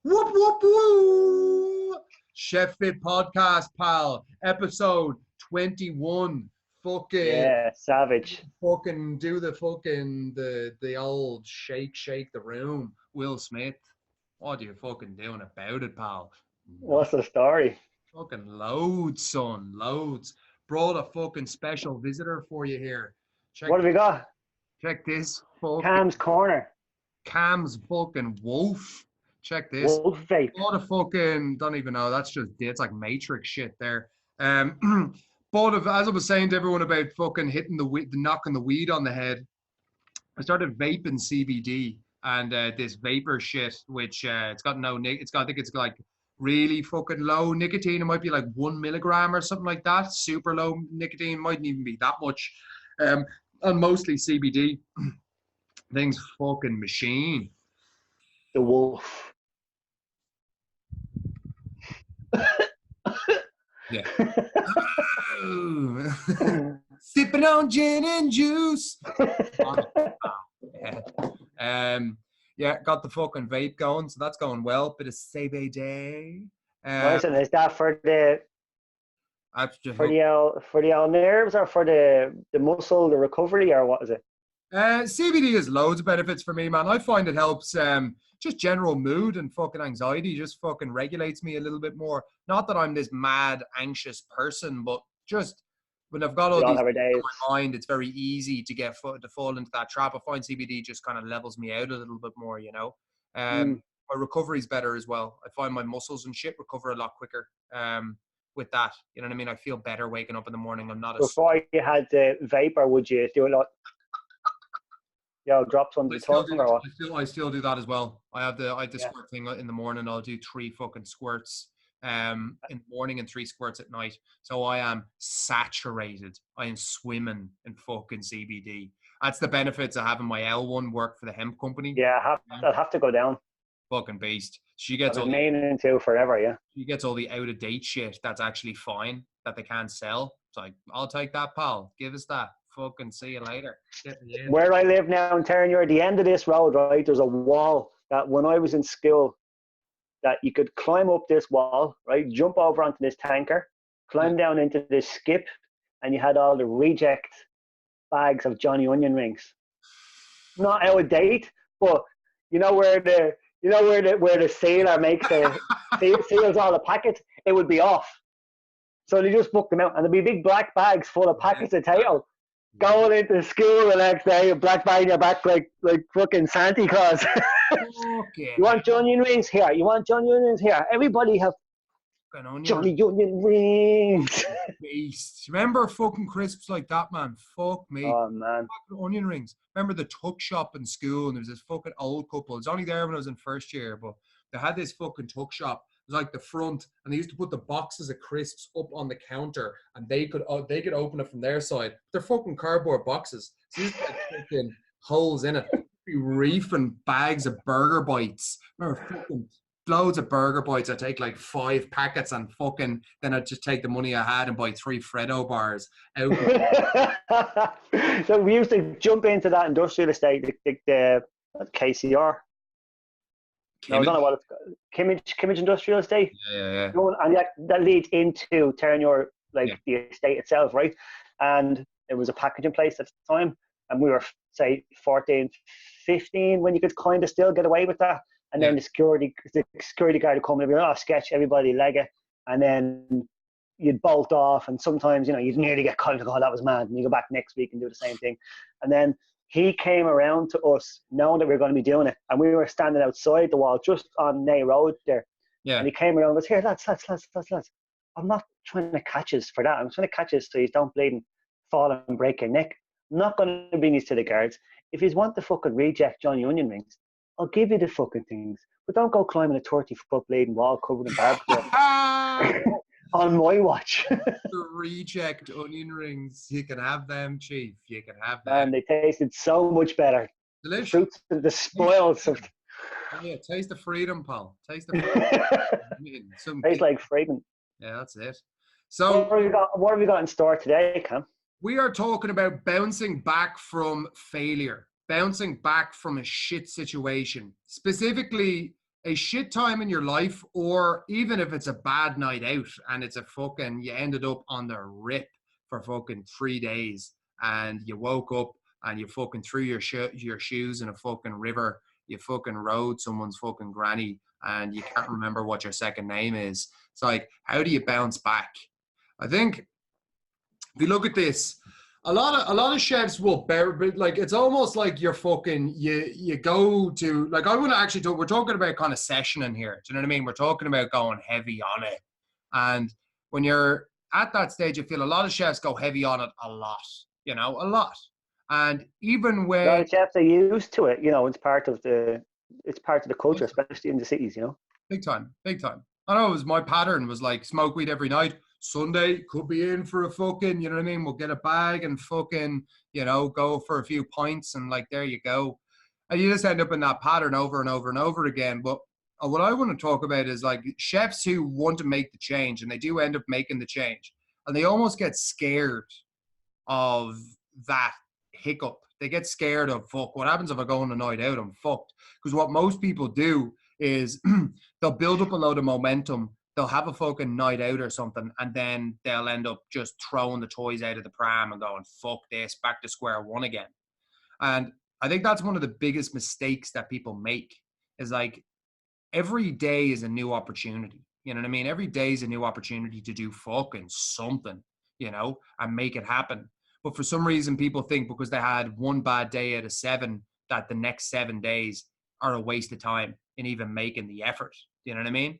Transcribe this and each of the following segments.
Whoop, whoop, whoop. Chef Fit Podcast, pal. Episode 21. Fucking, Yeah, savage. fucking do the old shake the room. Will Smith. What are you fucking doing about it, pal? No. What's the story? Fucking loads, son. Loads. Brought a fucking special visitor for you here. Check What have we got? check this. Fucking Cam's Corner. Cam's fucking wolf. Check this. Wolf Vape. Bought a fucking, don't even know. That's just, it's like Matrix shit there. But as I was saying to everyone about fucking hitting the weed, knocking the weed on the head, I started vaping CBD and this vapor shit, which it's got no, I think it's like really fucking low nicotine. It might be like 1 milligram or something like that. Super low nicotine, mightn't even be that much. And mostly CBD. Thing's fucking machine. The wolf. Yeah. Sipping on gin and juice. Yeah, got the fucking vape going, so that's going well. Bit of CBD. Nice, and is that for the nerves or for the muscle, the recovery, or what is it? CBD has loads of benefits for me, man. I find it helps just general mood and fucking anxiety, just fucking regulates me a little bit more. Not that I'm this mad, anxious person, but just when I've got all these things in my mind, it's very easy to fall into that trap. I find CBD just kind of levels me out a little bit more, you know. My recovery's better as well. I find my muscles and shit recover a lot quicker with that. You know what I mean? I feel better waking up in the morning. I'm not Before you had the vapor, would you do a lot? Drops on the tongue or what? I still do that as well. I have the squirt thing in the morning. I'll do 3 fucking squirts in the morning and 3 squirts at night. So I am saturated. I am swimming in fucking CBD. That's the benefits of having my L1 work for the hemp company. Yeah, I'll have to go down. Fucking beast. She gets all into forever, yeah. She gets all the out of date shit that's actually fine that they can't sell. It's like, I'll take that, pal. Give us that. Fucking see you later. Where I live now in Terranure, at the end of this road, right, there's a wall that when I was in school, that you could climb up this wall, right, jump over onto this tanker, climb down into this skip, and you had all the reject bags of Johnny Onion rings. Not out of date, but you know where the sealer makes the seals all the packets, it would be off. So they just booked them out, and there'd be big black bags full of packets of potato. Going into school the next day, a black bag in your back like fucking Santa Claus. Okay. You want Johnny Onion rings here? You want Johnny Onion rings here? Everybody have Johnny Onion rings. Beast. Remember fucking crisps like that, man? Fuck me. Oh, man. Fucking onion rings. Remember the tuck shop in school, and there was this fucking old couple. It was only there when I was in first year, but they had this fucking tuck shop. It was like the front, and they used to put the boxes of crisps up on the counter, and they could open it from their side. They're fucking cardboard boxes. So you just like fucking holes in it. Be reefing bags of burger bites. Remember fucking loads of burger bites. I take like 5 packets and fucking then I'd just take the money I had and buy 3 Freddo bars out. So we used to jump into that industrial estate, the KCR. No, I don't know what it's called. Kimmage Industrial Estate. Yeah. And that leads into Terranure, the estate itself, right? And it was a packaging place at the time, and we were, say, 14, 15 when you could kind of still get away with that. And then the security guard would come and be like, sketch, everybody leg it. And then you'd bolt off, and sometimes, you'd nearly get caught and go, oh, that was mad. And you go back next week and do the same thing. And then he came around to us knowing that we were going to be doing it. And we were standing outside the wall just on Nay Road there. Yeah. And he came around and was, here, lads. I'm not trying to catch us for that. I'm trying to catch us so you don't bleed and fall and break your neck. I'm not going to bring you to the guards. If you want the fucking reject Johnny Onion rings, I'll give you the fucking things. But don't go climbing a 30-foot bleeding wall covered in barbed on my watch. The reject onion rings. You can have them, Chief. You can have them. And they tasted so much better. Delicious. The fruits and the spoils of... Yeah, taste the freedom, pal. Taste the freedom. Tastes like freedom. Yeah, that's it. So what have we got in store today, Cam? We are talking about bouncing back from failure. Bouncing back from a shit situation. Specifically, a shit time in your life, or even if it's a bad night out and it's a fucking, you ended up on the rip for fucking 3 days and you woke up and you fucking threw your shoes in a fucking river, you fucking rode someone's fucking granny and you can't remember what your second name is. It's like, how do you bounce back? I think if you look at this, a lot of chefs will bear, but like it's almost like you're fucking you go to, like, I want to actually talk. We're talking about kind of sessioning here. Do you know what I mean? We're talking about going heavy on it, and when you're at that stage, I feel a lot of chefs go heavy on it a lot. You know, a lot, and even A lot when of chefs are used to it. You know, it's part of the culture, especially in the cities. You know, big time, big time. I know it was my pattern was like smoke weed every night. Sunday could be in for a fucking, you know what I mean? We'll get a bag and fucking, you know, go for a few pints and like, there you go. And you just end up in that pattern over and over and over again. But what I want to talk about is like chefs who want to make the change and they do end up making the change and they almost get scared of that hiccup. They get scared of, fuck, what happens if I go on a night out? I'm fucked. Because what most people do is they'll build up a load of momentum. They'll have a fucking night out or something, and then they'll end up just throwing the toys out of the pram and going, fuck this, back to square one again. And I think that's one of the biggest mistakes that people make is like every day is a new opportunity. You know what I mean? Every day is a new opportunity to do fucking something, you know, and make it happen. But for some reason, people think because they had one bad day out of 7, that the next 7 days are a waste of time in even making the effort. You know what I mean?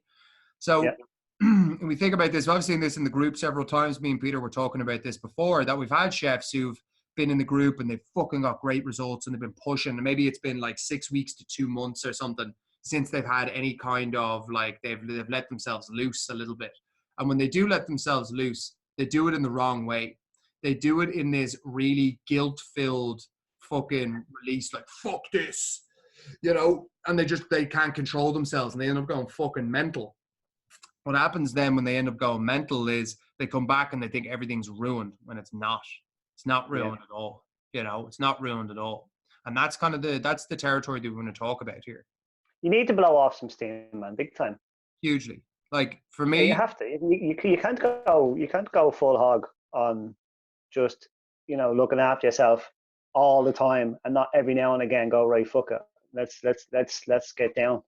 So yeah. when we think about this, I've seen this in the group several times. Me and Peter were talking about this before, that we've had chefs who've been in the group and they've fucking got great results and they've been pushing. And maybe it's been like 6 weeks to 2 months or something since they've had any kind of like, they've let themselves loose a little bit. And when they do let themselves loose, they do it in the wrong way. They do it in this really guilt-filled fucking release, like, fuck this, you know, and they can't control themselves and they end up going fucking mental. What happens then when they end up going mental is they come back and they think everything's ruined when it's not. It's not ruined at all. You know, it's not ruined at all. And that's kind of that's the territory that we want to talk about here. You need to blow off some steam, man, big time. Hugely. Like for Yeah, me, you have to. You can't go full hog on just, you know, looking after yourself all the time and not every now and again go, right, fuck it. Let's get down.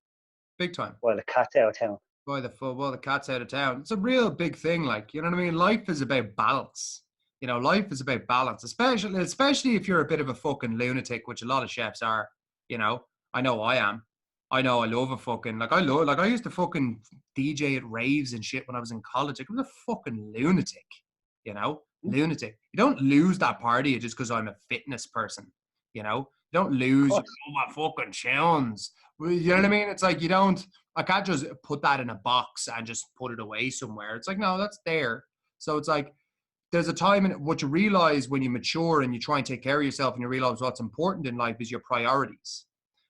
big time. Well, the cat's out of town. Boy, the cat's out of town. It's a real big thing. Like, you know what I mean? Life is about balance. You know, life is about balance, especially if you're a bit of a fucking lunatic, which a lot of chefs are. You know I am. I know I love a fucking, like I used to fucking DJ at raves and shit when I was in college. Like, I was a fucking lunatic, you know, lunatic. You don't lose that party just because I'm a fitness person, you know. You don't lose all my fucking tunes. You know what I mean? It's like I can't just put that in a box and just put it away somewhere. It's like, no, that's there. So it's like, there's a time in what you realize when you mature and you try and take care of yourself and you realize what's important in life is your priorities.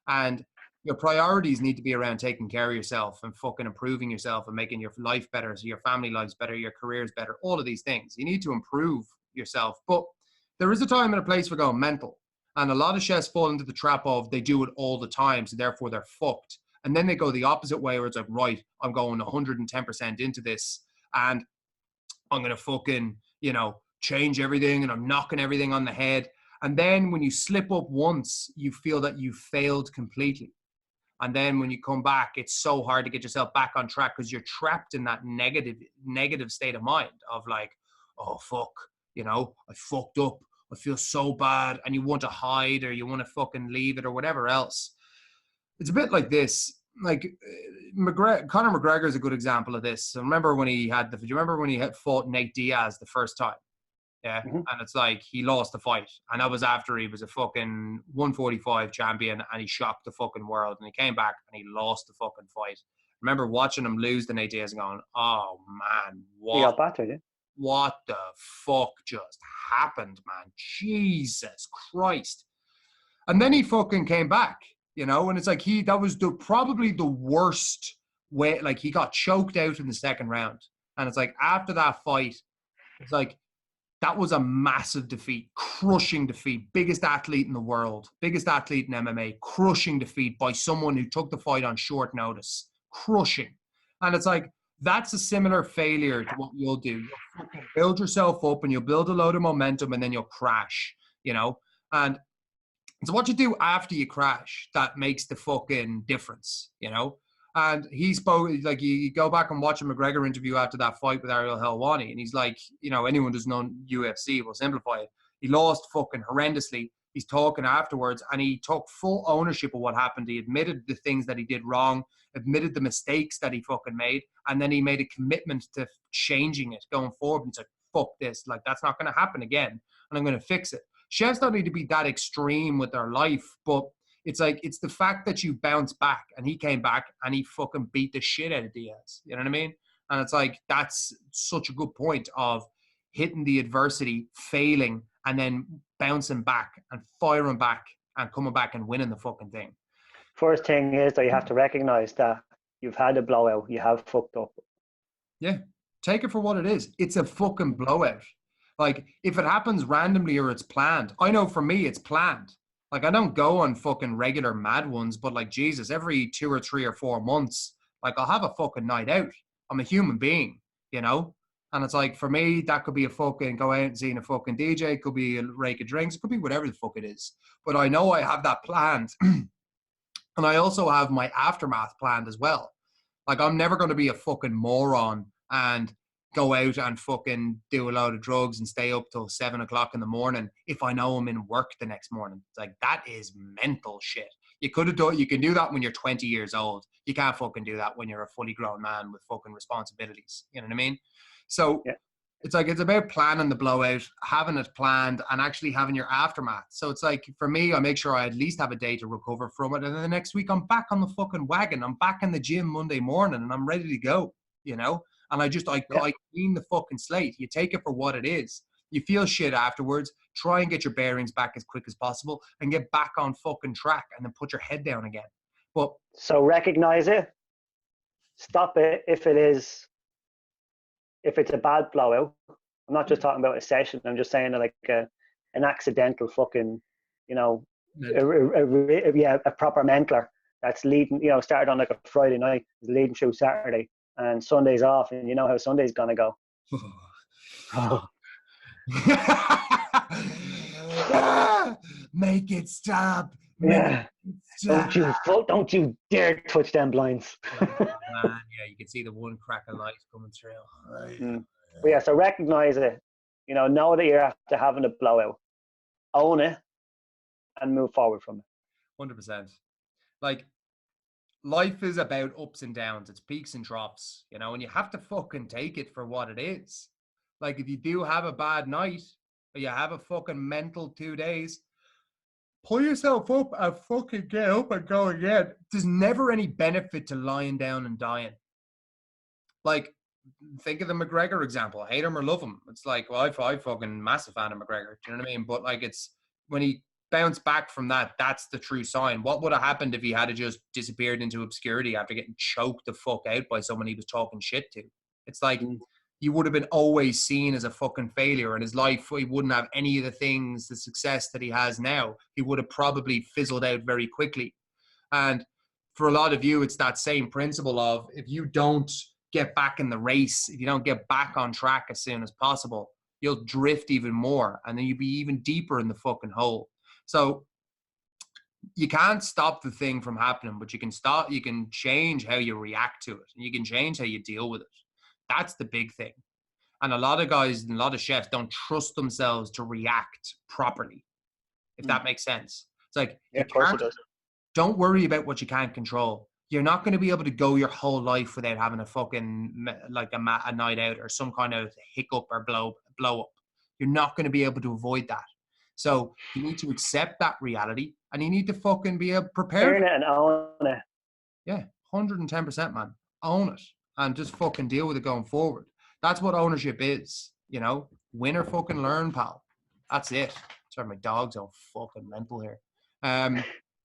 And your priorities need to be around taking care of yourself and fucking improving yourself and making your life better, so your family lives better, your career's better, all of these things. You need to improve yourself. But there is a time and a place for going mental. And a lot of chefs fall into the trap of they do it all the time, so therefore they're fucked. And then they go the opposite way where it's like, right, I'm going 110% into this and I'm going to fucking, you know, change everything and I'm knocking everything on the head. And then when you slip up once, you feel that you failed completely. And then when you come back, it's so hard to get yourself back on track because you're trapped in that negative state of mind of like, oh, fuck, you know, I fucked up. I feel so bad. And you want to hide or you want to fucking leave it or whatever else. It's a bit like this. Like Conor McGregor is a good example of this. So remember when he had do you remember when he had fought Nate Diaz the first time? Yeah. Mm-hmm. And it's like he lost the fight. And that was after he was a fucking 145 champion and he shocked the fucking world. And he came back and he lost the fucking fight. I remember watching him lose the Nate Diaz and going, oh man, what the fuck just happened, man? Jesus Christ. And then he fucking came back, you know, and it's like that was probably the worst way. Like he got choked out in the second round. And it's like after that fight, it's like, that was a massive defeat, crushing defeat, biggest athlete in the world, biggest athlete in MMA, crushing defeat by someone who took the fight on short notice, crushing. And it's like, that's a similar failure to what you'll do. You'll fucking build yourself up and you'll build a load of momentum and then you'll crash, you know? And it's what you do after you crash that makes the fucking difference, you know? And he spoke, like, you go back and watch a McGregor interview after that fight with Ariel Helwani, and he's like, you know, anyone who's known UFC will simplify it. He lost fucking horrendously. He's talking afterwards, and he took full ownership of what happened. He admitted the things that he did wrong, admitted the mistakes that he fucking made, and then he made a commitment to changing it going forward. And he's like, fuck this, like, that's not going to happen again, and I'm going to fix it. Chefs don't need to be that extreme with their life, but it's like, it's the fact that you bounce back, and he came back and he fucking beat the shit out of Diaz. You know what I mean? And it's like, that's such a good point of hitting the adversity, failing, and then bouncing back and firing back and coming back and winning the fucking thing. First thing is that you have to recognize that you've had a blowout. You have fucked up. Yeah. Take it for what it is. It's a fucking blowout. Like, if it happens randomly or it's planned, I know for me it's planned. Like, I don't go on fucking regular mad ones, but like, Jesus, every 2 or 3 or 4 months, like, I'll have a fucking night out. I'm a human being, you know? And it's like, for me, that could be a fucking go out and seeing a fucking DJ, it could be a rake of drinks, it could be whatever the fuck it is. But I know I have that planned. And I also have my aftermath planned as well. Like, I'm never going to be a fucking moron and go out and fucking do a load of drugs and stay up till 7 o'clock in the morning if I know I'm in work the next morning. It's like, that is mental shit. You could have done, you can do that when you're 20 years old. You can't fucking do that when you're a fully grown man with fucking responsibilities. You know what I mean? So it's like, it's about planning the blowout, having it planned, and actually having your aftermath. So it's like, for me, I make sure I at least have a day to recover from it. And then the next week I'm back on the fucking wagon. I'm back in the gym Monday morning and I'm ready to go, you know? And I clean the fucking slate. You take it for what it is. You feel shit afterwards. Try and get your bearings back as quick as possible and get back on fucking track and then put your head down again. But so recognize it. Stop it if it's a bad blowout. I'm not just talking about a session. I'm just saying like an accidental fucking, you know, a proper mentler that's leading, you know, started on like a Friday night, leading through Saturday. And Sunday's off, and you know how Sunday's gonna go. Oh. Make it stop. Yeah. Don't you dare touch them blinds. Man, yeah, you can see the one crack of light coming through. Right. But yeah, so recognize it. You know that you're after having a blowout. Own it and move forward from it. 100%. Like, life is about ups and downs. It's peaks and drops, you know, and you have to fucking take it for what it is. Like, if you do have a bad night or you have a fucking mental 2 days, pull yourself up and fucking get up and go again. There's never any benefit to lying down and dying. Like, think of the McGregor example. Hate him or love him. It's like, well, I'm fucking massive fan of McGregor. Do you know what I mean? But like, it's when he bounce back from that, that's the true sign. What would have happened if he had just disappeared into obscurity after getting choked the fuck out by someone he was talking shit to? It's like, he would have been always seen as a fucking failure, and his life, he wouldn't have any of the things, the success that he has now. He would have probably fizzled out very quickly. And for a lot of you, it's that same principle of, if you don't get back in the race, if you don't get back on track as soon as possible, you'll drift even more, and then you'll be even deeper in the fucking hole. So you can't stop the thing from happening, but you can change how you react to it, and you can change how you deal with it. That's the big thing. And a lot of guys and a lot of chefs don't trust themselves to react properly, if that makes sense. It's like, yeah, of course it does. Don't worry about what you can't control. You're not going to be able to go your whole life without having a fucking, like a night out or some kind of hiccup or blow up. You're not going to be able to avoid that. So you need to accept that reality, and you need to fucking be prepared. Earn it and own it. Yeah, 110%, man. Own it and just fucking deal with it going forward. That's what ownership is, you know? Win or fucking learn, pal. That's it. Sorry, my dog's all fucking mental here.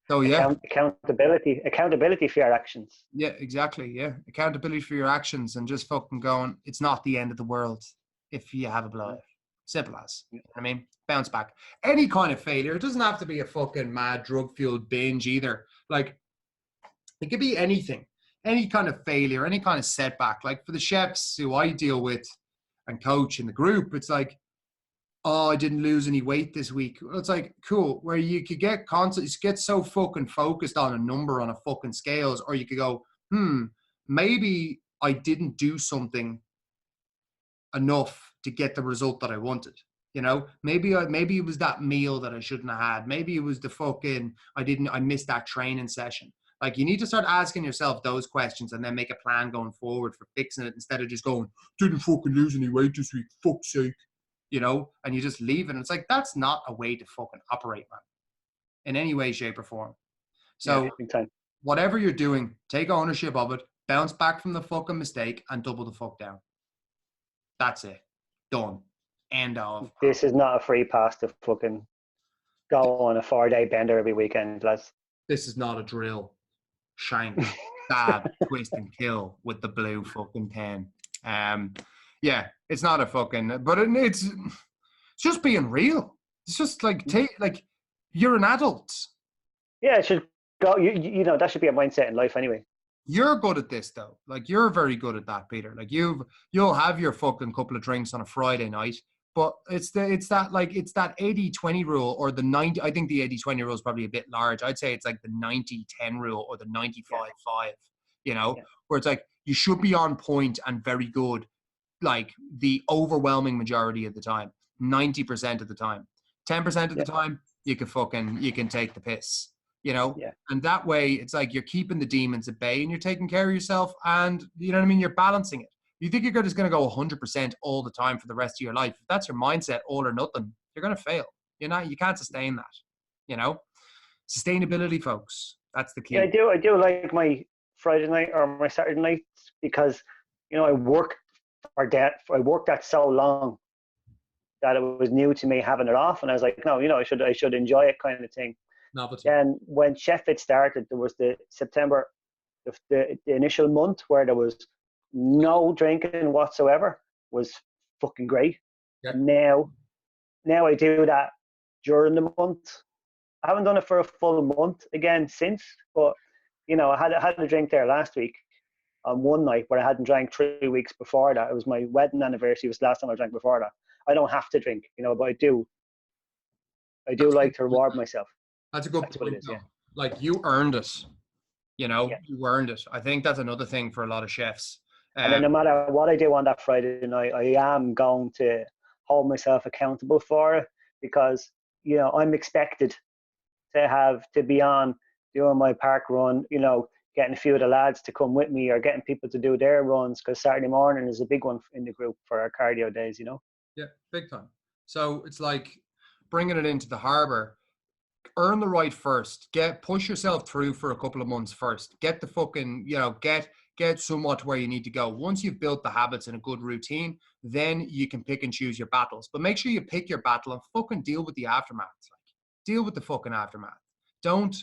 So yeah. Accountability for your actions. Yeah, exactly. Yeah. Accountability for your actions, and just fucking going, it's not the end of the world if you have a blowout. Simple as. You know what I mean? Bounce back. Any kind of failure. It doesn't have to be a fucking mad drug-fueled binge either. Like, it could be anything. Any kind of failure, any kind of setback. Like for the chefs who I deal with and coach in the group, it's like, oh, I didn't lose any weight this week. Well, it's like, cool. Where you could get constant, you get so fucking focused on a number on a fucking scales, or you could go, maybe I didn't do something enough to get the result that I wanted. You know, maybe it was that meal that I shouldn't have had. Maybe it was the fucking, I missed that training session. Like, you need to start asking yourself those questions and then make a plan going forward for fixing it, instead of just going, didn't fucking lose any weight this week, fuck's sake, you know, and you just leave it. And it's like, that's not a way to fucking operate, man, in any way, shape, or form. So whatever you're doing, take ownership of it, bounce back from the fucking mistake, and double the fuck down. That's it. Done. End of. This is not a free pass to fucking go on a 4-day bender every weekend, lads. This is not a drill. Shank, stab, twist, and kill with the blue fucking pen. Yeah, it's not a fucking, but it's just being real. It's just like, you're an adult. Yeah, it should go. You know, that should be a mindset in life anyway. You're good at this though. Like, you're very good at that, Peter. Like, you'll have your fucking couple of drinks on a Friday night, but it's that 80-20 rule, or the 90. I think the 80-20 rule is probably a bit large. I'd say it's like the 90-10 rule, or the 95-5. You know, where it's like you should be on point and very good, like the overwhelming majority of the time, 90% of the time. 10% of the time, you can take the piss. You know, and that way it's like you're keeping the demons at bay and you're taking care of yourself, and you know what I mean, you're balancing it. You think you're just going to go 100% all the time for the rest of your life. If that's your mindset, all or nothing, you're going to fail. You can't sustain that. You know, sustainability, folks. That's the key. Yeah, I do like my Friday night or my Saturday night, because you know I worked that so long that it was new to me having it off, and I was like, no, you know, I should enjoy it, kind of thing. Novelty. And when Chef It started, there was the September, the initial month where there was no drinking whatsoever, was fucking great. Yeah. Now I do that during the month. I haven't done it for a full month again since, but you know, I had a drink there last week on one night where I hadn't drank 3 weeks before that. It was my wedding anniversary. It was the last time I drank before that. I don't have to drink, you know, but I do like to reward myself. That's a good point. Like, you earned it. You know, you earned it. I think that's another thing for a lot of chefs. And then no matter what I do on that Friday night, I am going to hold myself accountable for it, because, you know, I'm expected to be on doing my park run, you know, getting a few of the lads to come with me, or getting people to do their runs, because Saturday morning is a big one in the group for our cardio days, you know. Yeah, big time. So it's like bringing it into the harbour. Earn the right first. Push yourself through for a couple of months first. Get the fucking, you know, get somewhat where you need to go. Once you've built the habits and a good routine, then you can pick and choose your battles. But make sure you pick your battle and fucking deal with the aftermath. Like, deal with the fucking aftermath. Don't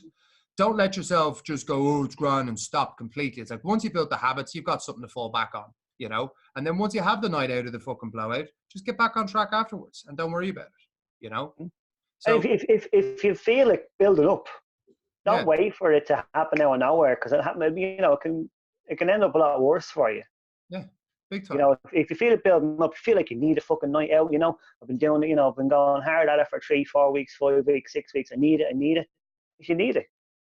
let yourself just go, oh, it's grand, and stop completely. It's like, once you built the habits, you've got something to fall back on, you know? And then once you have the night out of the fucking blowout, just get back on track afterwards and don't worry about it, you know? So if you feel it building up, don't wait for it to happen out of nowhere, because it happen, you know, it can end up a lot worse for you. Yeah, big time. You know, if you feel it building up, you feel like you need a fucking night out. You know, I've been doing it. You know, I've been going hard at it for 3, 4 weeks, 5 weeks, 6 weeks. I need it. If you need it,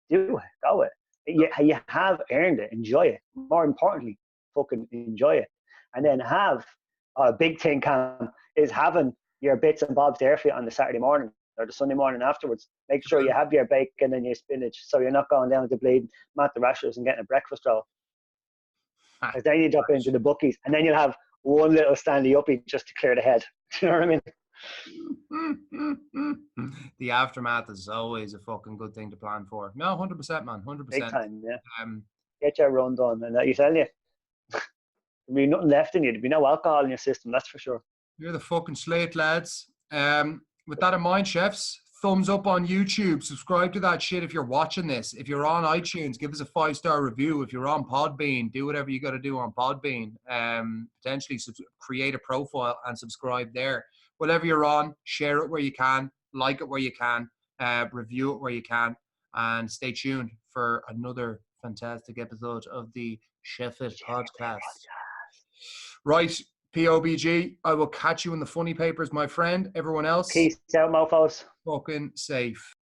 do it. Go it. You have earned it. Enjoy it. More importantly, fucking enjoy it. And then have a big thing, Cam, is having your bits and bobs there for you on the Saturday morning or the Sunday morning afterwards. Make sure you have your bacon and your spinach, so you're not going down to bleed Matt the Rashers and getting a breakfast roll. Because then you jump into the bookies, and then you'll have one little Stanley Uppie just to clear the head. Do you know what I mean? The aftermath is always a fucking good thing to plan for. No, 100%, man, 100%. Big time, yeah. Get your run done, and you tell you, there'll be nothing left in you. There'll be no alcohol in your system, that's for sure. You're the fucking slate, lads. With that in mind, chefs, thumbs up on YouTube. Subscribe to that shit if you're watching this. If you're on iTunes, give us a 5-star review. If you're on Podbean, do whatever you got to do on Podbean. Potentially create a profile and subscribe there. whatever you're on, share it where you can, like it where you can, review it where you can, and stay tuned for another fantastic episode of the Chef It podcast. Right, POBG, I will catch you in the funny papers, my friend. Everyone else, Peace out, mofos. fucking safe.